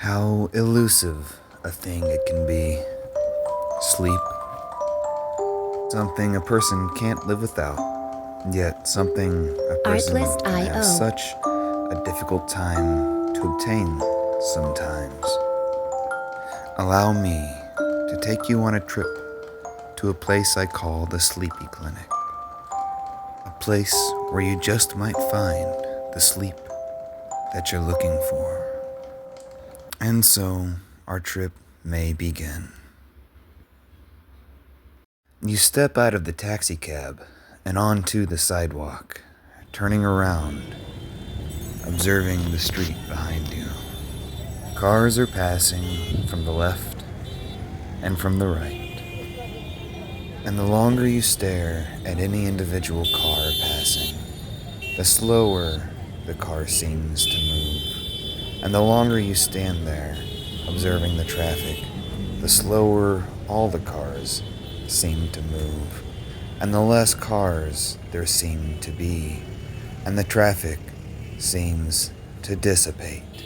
How elusive a thing it can be. Sleep. Something a person can't live without, yet something a person can have such a difficult time to obtain sometimes. Allow me to take you on a trip to a place I call the Sleepy Clinic. A place where you just might find the sleep that you're looking for. And so our trip may begin. You step out of the taxi cab and onto the sidewalk, turning around, observing the street behind you. Cars are passing from the left and from the right. And the longer you stare at any individual car passing, the slower the car seems to move. And the longer you stand there, observing the traffic, the slower all the cars seem to move, and the less cars there seem to be, and the traffic seems to dissipate.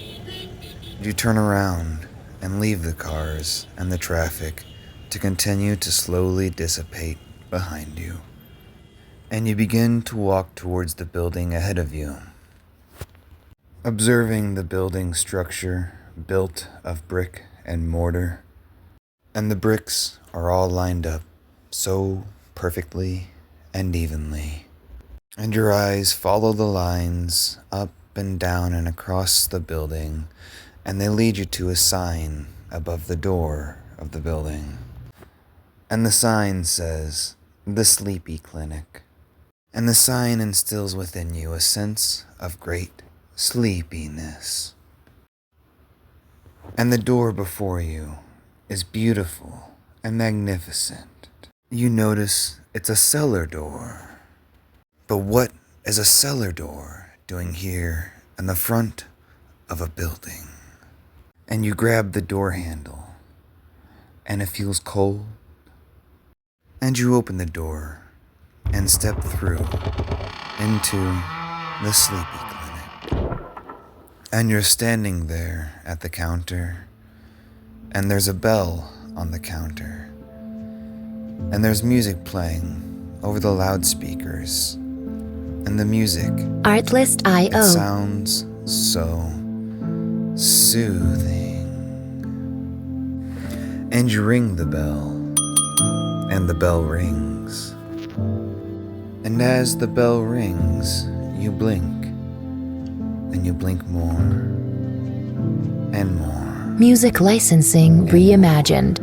You turn around and leave the cars and the traffic to continue to slowly dissipate behind you, and you begin to walk towards the building ahead of you. Observing the building structure built of brick and mortar, and the bricks are all lined up so perfectly and evenly, and your eyes follow the lines up and down and across the building, and they lead you to a sign above the door of the building. And the sign says, "The Sleepy Clinic." And the sign instills within you a sense of great sleepiness. And the door before you is beautiful and magnificent. You notice it's a cellar door. But what is a cellar door doing here in the front of a building? And you grab the door handle, and it feels cold. And you open the door and step through into the Sleepy Clinic. And you're standing there at the counter, and there's a bell on the counter, and there's music playing over the loudspeakers, and the music, Artlist.io. it sounds so soothing. And you ring the bell, and the bell rings. And as the bell rings, you blink, and you blink more, and more. Music licensing reimagined.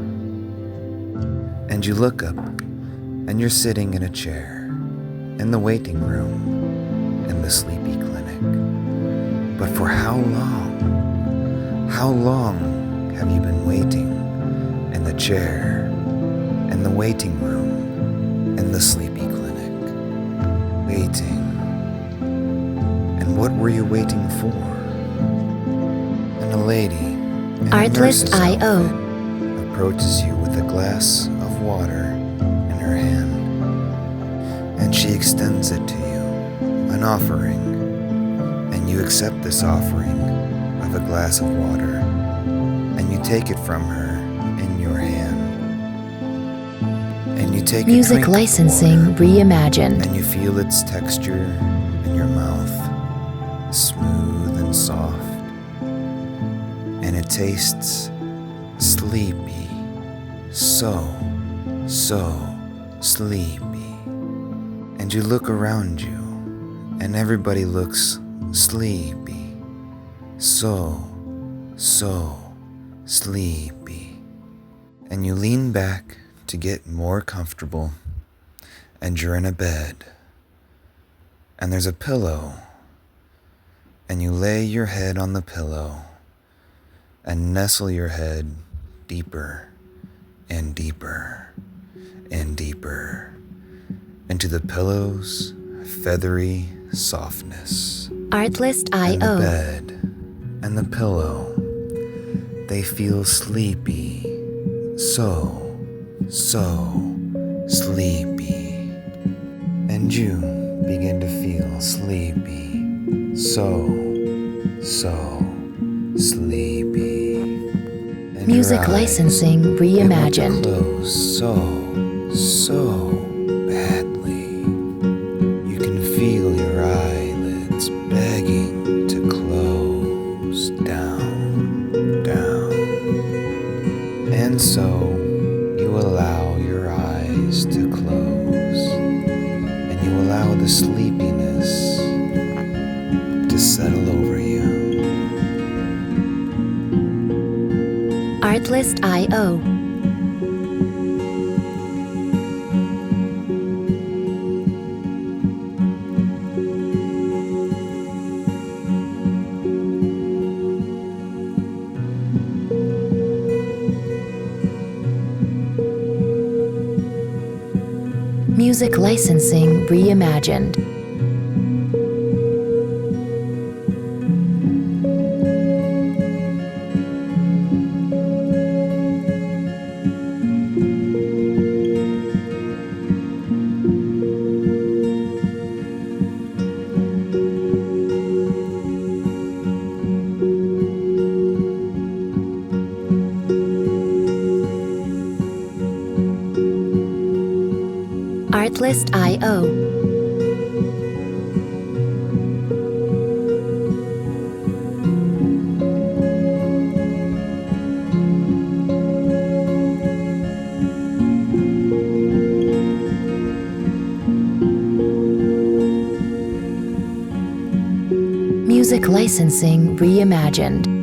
And you look up, and you're sitting in a chair, in the waiting room, in the Sleepy Clinic. But for how long? How long have you been waiting in the chair, in the waiting room, in the Sleepy Clinic? Waiting. And what were you waiting for? And a lady in a nurse's Artlist.io. outfit approaches you with a glass of water in her hand, and she extends it to you, an offering, and you accept this offering of a glass of water, and you take it from her in your hand, and you take Music a drink licensing of water, reimagined. and you feel its texture in your mouth, smooth and soft, and it tastes sleepy, so sleepy. And you look around you, and everybody looks sleepy, so sleepy. And you lean back to get more comfortable, and you're in a bed, and there's a pillow, and you lay your head on the pillow and nestle your head deeper and deeper and deeper into the pillow's feathery softness. And the Artlist.io. bed and the pillow, they feel sleepy, so sleepy. And you begin to feel sleepy, so sleepy. and Music your eyes, licensing they want reimagined. to close so badly. You can feel your eyelids begging to close down. And so you allow your eyes to close, and you allow the sleepiness to settle over you. Artlist.io. Music licensing reimagined. Artlist.io. Music licensing reimagined.